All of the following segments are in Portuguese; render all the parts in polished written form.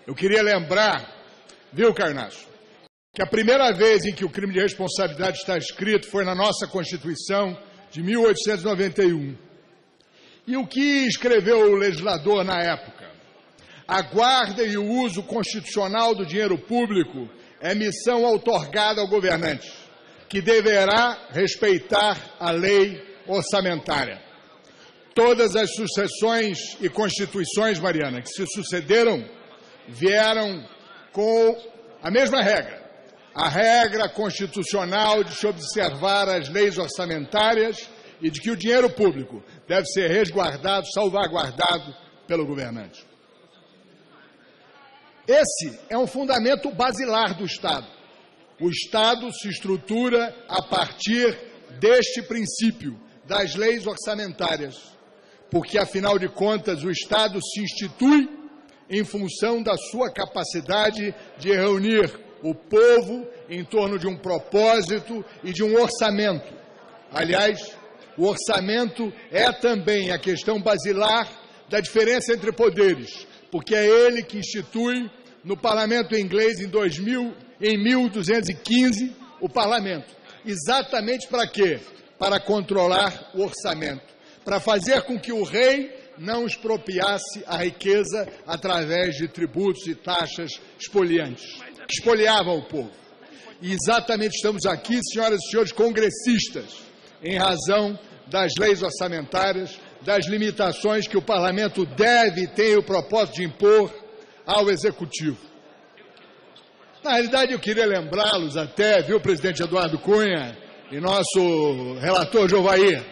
Eu queria lembrar, viu, Carnacho, que a primeira vez em que o crime de responsabilidade está escrito foi na nossa Constituição de 1891. E o que escreveu o legislador na época? A guarda e o uso constitucional do dinheiro público é missão outorgada ao governante, que deverá respeitar a lei orçamentária. Todas as sucessões e constituições, Mariana, que se sucederam, vieram com a mesma regra. A regra constitucional de se observar as leis orçamentárias e de que o dinheiro público deve ser resguardado, salvaguardado pelo governante. Esse é um fundamento basilar do Estado. O Estado se estrutura a partir deste princípio, das leis orçamentárias, porque, afinal de contas, o Estado se institui em função da sua capacidade de reunir o povo em torno de um propósito e de um orçamento. Aliás, o orçamento é também a questão basilar da diferença entre poderes, porque é ele que institui no Parlamento inglês em 1215 o Parlamento. Exatamente para quê? Para controlar o orçamento, para fazer com que o rei não expropriasse a riqueza através de tributos e taxas espoliantes, que espoliavam o povo. E exatamente estamos aqui, senhoras e senhores congressistas, em razão das leis orçamentárias, das limitações que o Parlamento deve e tem o propósito de impor ao Executivo. Na realidade, eu queria lembrá-los até, viu, presidente Eduardo Cunha e nosso relator Jovair,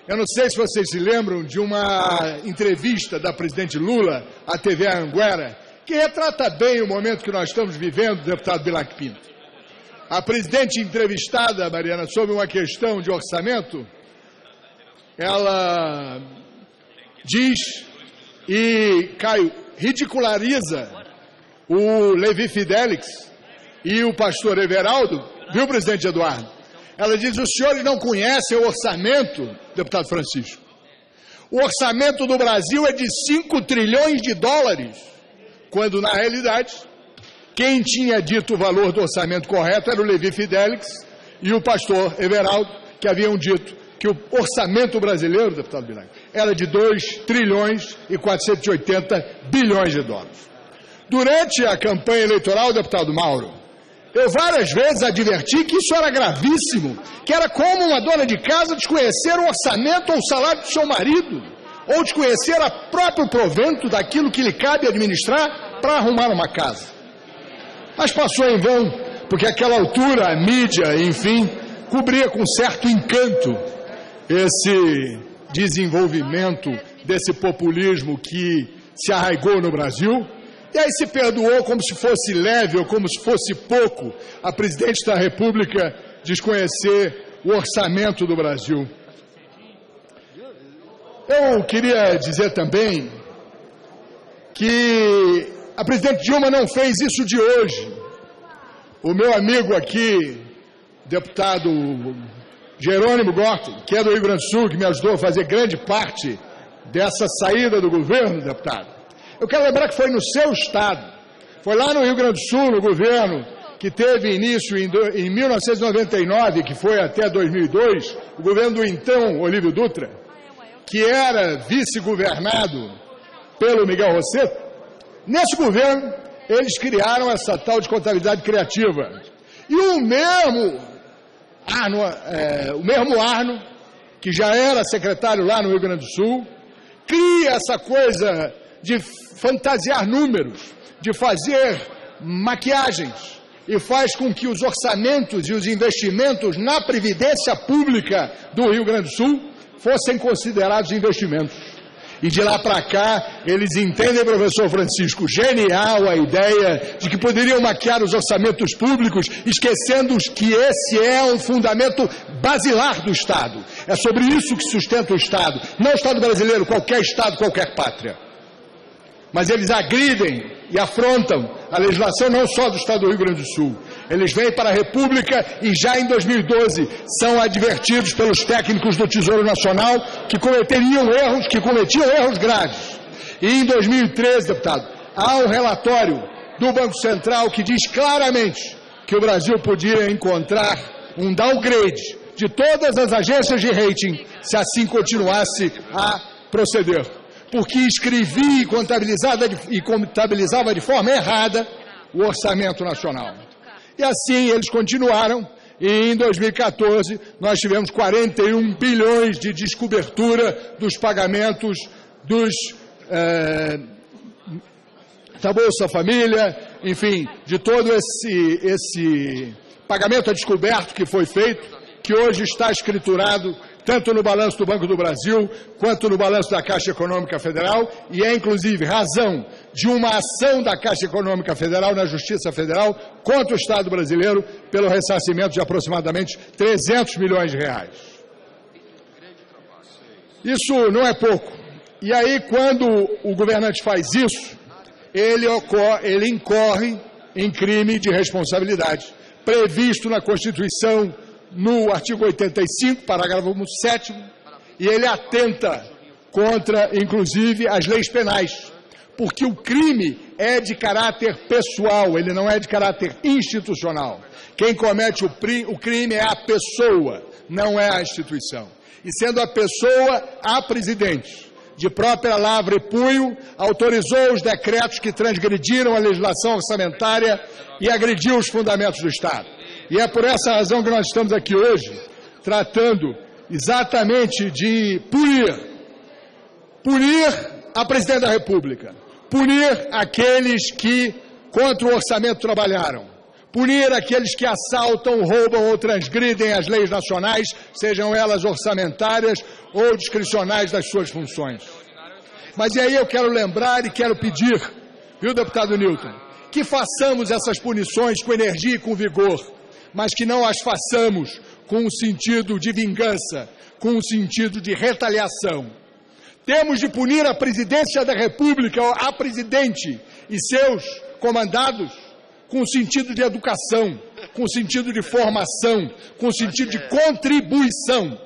eu não sei se vocês se lembram de uma entrevista da presidente Lula à TV Anguera, que retrata bem o momento que nós estamos vivendo, deputado Bilac Pinto. A presidente entrevistada, Mariana, sobre uma questão de orçamento, ela diz e, Caio, ridiculariza o Levi Fidelix e o pastor Everaldo, viu, presidente Eduardo? Ela diz, os senhores não conhecem o orçamento, deputado Francisco. O orçamento do Brasil é de 5 trilhões de dólares, quando, na realidade, quem tinha dito o valor do orçamento correto era o Levi Fidelix e o pastor Everaldo, que haviam dito que o orçamento brasileiro, deputado Bilac, era de 2 trilhões e 480 bilhões de dólares. Durante a campanha eleitoral, deputado Mauro, eu várias vezes adverti que isso era gravíssimo, que era como uma dona de casa desconhecer o orçamento ou o salário do seu marido, ou desconhecer o próprio provento daquilo que lhe cabe administrar para arrumar uma casa. Mas passou em vão, porque àquela altura a mídia, enfim, cobria com certo encanto esse desenvolvimento desse populismo que se arraigou no Brasil. E aí se perdoou como se fosse leve ou como se fosse pouco a presidente da República desconhecer o orçamento do Brasil. Eu queria dizer também que a presidente Dilma não fez isso de hoje. O meu amigo aqui, deputado Jerônimo Gorten, que é do Rio Grande do Sul, que me ajudou a fazer grande parte dessa saída do governo, deputado. Eu quero lembrar que foi no seu estado, foi lá no Rio Grande do Sul, no governo, que teve início em 1999, que foi até 2002, o governo do então Olívio Dutra, que era vice-governado pelo Miguel Rosseto. Nesse governo, eles criaram essa tal de contabilidade criativa. E o mesmo Arno, que já era secretário lá no Rio Grande do Sul, cria essa coisa de fantasiar números, de fazer maquiagens, e faz com que os orçamentos e os investimentos na Previdência Pública do Rio Grande do Sul fossem considerados investimentos. E de lá para cá, eles entendem, professor Francisco, genial a ideia de que poderiam maquiar os orçamentos públicos, esquecendo que esse é um fundamento basilar do Estado. É sobre isso que sustenta o Estado, não o Estado brasileiro, qualquer Estado, qualquer pátria. Mas eles agridem e afrontam a legislação não só do Estado do Rio Grande do Sul. Eles vêm para a República e já em 2012 são advertidos pelos técnicos do Tesouro Nacional que cometiam erros graves. E em 2013, deputado, há um relatório do Banco Central que diz claramente que o Brasil podia encontrar um downgrade de todas as agências de rating se assim continuasse a proceder, porque escrevia e contabilizava de forma errada o orçamento nacional. E assim eles continuaram, e em 2014 nós tivemos 41 bilhões de descobertura dos pagamentos da Bolsa Família, enfim, de todo esse pagamento a descoberto que foi feito, que hoje está escriturado tanto no balanço do Banco do Brasil, quanto no balanço da Caixa Econômica Federal, e é, inclusive, razão de uma ação da Caixa Econômica Federal na Justiça Federal contra o Estado brasileiro pelo ressarcimento de aproximadamente 300 milhões de reais. Isso não é pouco. E aí, quando o governante faz isso, ele incorre em crime de responsabilidade, previsto na Constituição, no artigo 85, parágrafo 7º, e ele atenta contra, inclusive, as leis penais, porque o crime é de caráter pessoal, ele não é de caráter institucional. Quem comete o crime é a pessoa, não é a instituição. E sendo a pessoa, a presidente, de própria lavra e punho, autorizou os decretos que transgrediram a legislação orçamentária e agrediu os fundamentos do Estado. E é por essa razão que nós estamos aqui hoje, tratando exatamente de punir a presidente da República, punir aqueles que contra o orçamento trabalharam, punir aqueles que assaltam, roubam ou transgridem as leis nacionais, sejam elas orçamentárias ou discricionais das suas funções. Mas e aí eu quero lembrar e quero pedir, viu, deputado Newton, que façamos essas punições com energia e com vigor, mas que não as façamos com um sentido de vingança, com um sentido de retaliação. Temos de punir a presidência da República, a presidente e seus comandados, com um sentido de educação, com um sentido de formação, com um sentido de contribuição,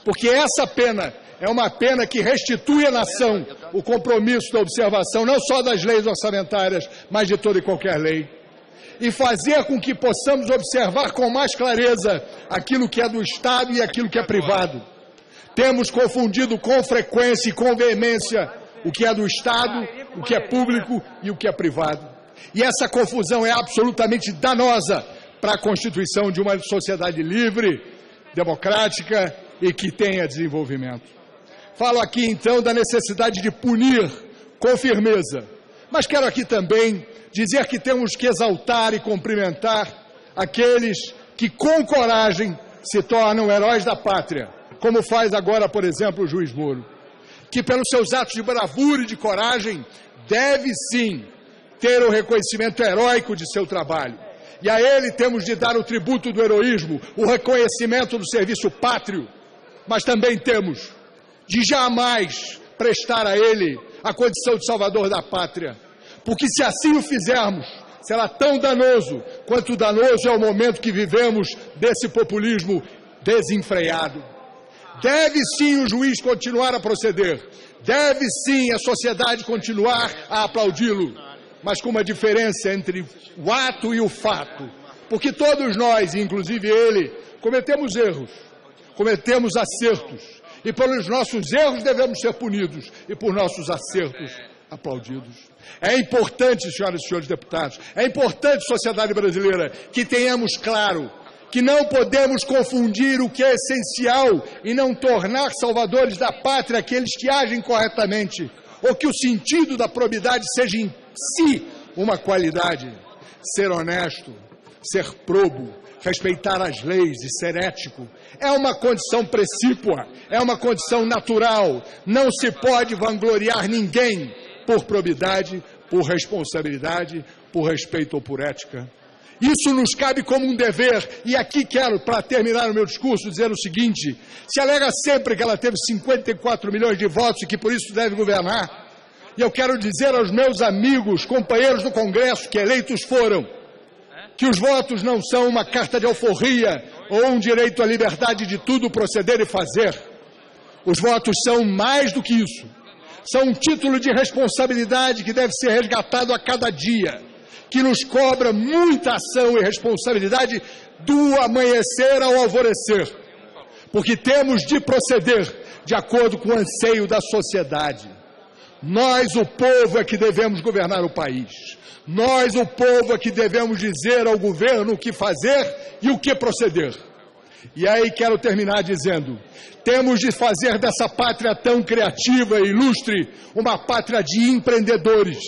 porque essa pena é uma pena que restitui à nação o compromisso da observação, não só das leis orçamentárias, mas de toda e qualquer lei. E fazer com que possamos observar com mais clareza aquilo que é do Estado e aquilo que é privado. Temos confundido com frequência e com veemência o que é do Estado, o que é público e o que é privado. E essa confusão é absolutamente danosa para a constituição de uma sociedade livre, democrática e que tenha desenvolvimento. Falo aqui, então, da necessidade de punir com firmeza, mas quero aqui também dizer que temos que exaltar e cumprimentar aqueles que, com coragem, se tornam heróis da pátria, como faz agora, por exemplo, o juiz Moro, que, pelos seus atos de bravura e de coragem, deve, sim, ter o reconhecimento heróico de seu trabalho. E a ele temos de dar o tributo do heroísmo, o reconhecimento do serviço pátrio, mas também temos de jamais prestar a ele a condição de salvador da pátria, porque se assim o fizermos, será tão danoso quanto danoso é o momento que vivemos desse populismo desenfreado. Deve sim o juiz continuar a proceder, deve sim a sociedade continuar a aplaudi-lo, mas com uma diferença entre o ato e o fato, porque todos nós, inclusive ele, cometemos erros, cometemos acertos, e pelos nossos erros devemos ser punidos, e por nossos acertos aplaudidos. É importante, senhoras e senhores deputados, é importante, sociedade brasileira, que tenhamos claro que não podemos confundir o que é essencial e não tornar salvadores da pátria aqueles que agem corretamente, ou que o sentido da probidade seja em si uma qualidade. Ser honesto, ser probo, respeitar as leis e ser ético é uma condição precípua, é uma condição natural. Não se pode vangloriar ninguém por probidade, por responsabilidade, por respeito ou por ética. Isso nos cabe como um dever, e aqui quero, para terminar o meu discurso, dizer o seguinte: se alega sempre que ela teve 54 milhões de votos e que por isso deve governar, e eu quero dizer aos meus amigos, companheiros do Congresso, que eleitos foram, que os votos não são uma carta de alforria ou um direito à liberdade de tudo proceder e fazer. Os votos são mais do que isso. são um título de responsabilidade que deve ser resgatado a cada dia, que nos cobra muita ação e responsabilidade do amanhecer ao alvorecer, porque temos de proceder de acordo com o anseio da sociedade. Nós, o povo, é que devemos governar o país. Nós, o povo, é que devemos dizer ao governo o que fazer e o que proceder. E aí quero terminar dizendo, temos de fazer dessa pátria tão criativa e ilustre uma pátria de empreendedores,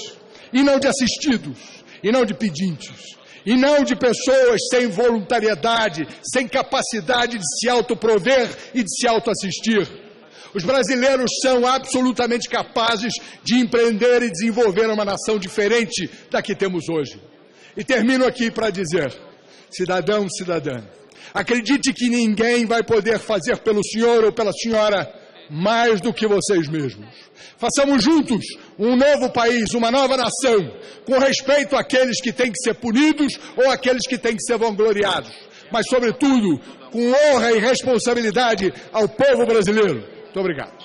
e não de assistidos, e não de pedintes, e não de pessoas sem voluntariedade, sem capacidade de se autoprover e de se autoassistir. Os brasileiros são absolutamente capazes de empreender e desenvolver uma nação diferente da que temos hoje. E termino aqui para dizer, cidadão, cidadã, acredite que ninguém vai poder fazer pelo senhor ou pela senhora mais do que vocês mesmos. Façamos juntos um novo país, uma nova nação, com respeito àqueles que têm que ser punidos ou àqueles que têm que ser vangloriados, mas, sobretudo, com honra e responsabilidade ao povo brasileiro. Muito obrigado.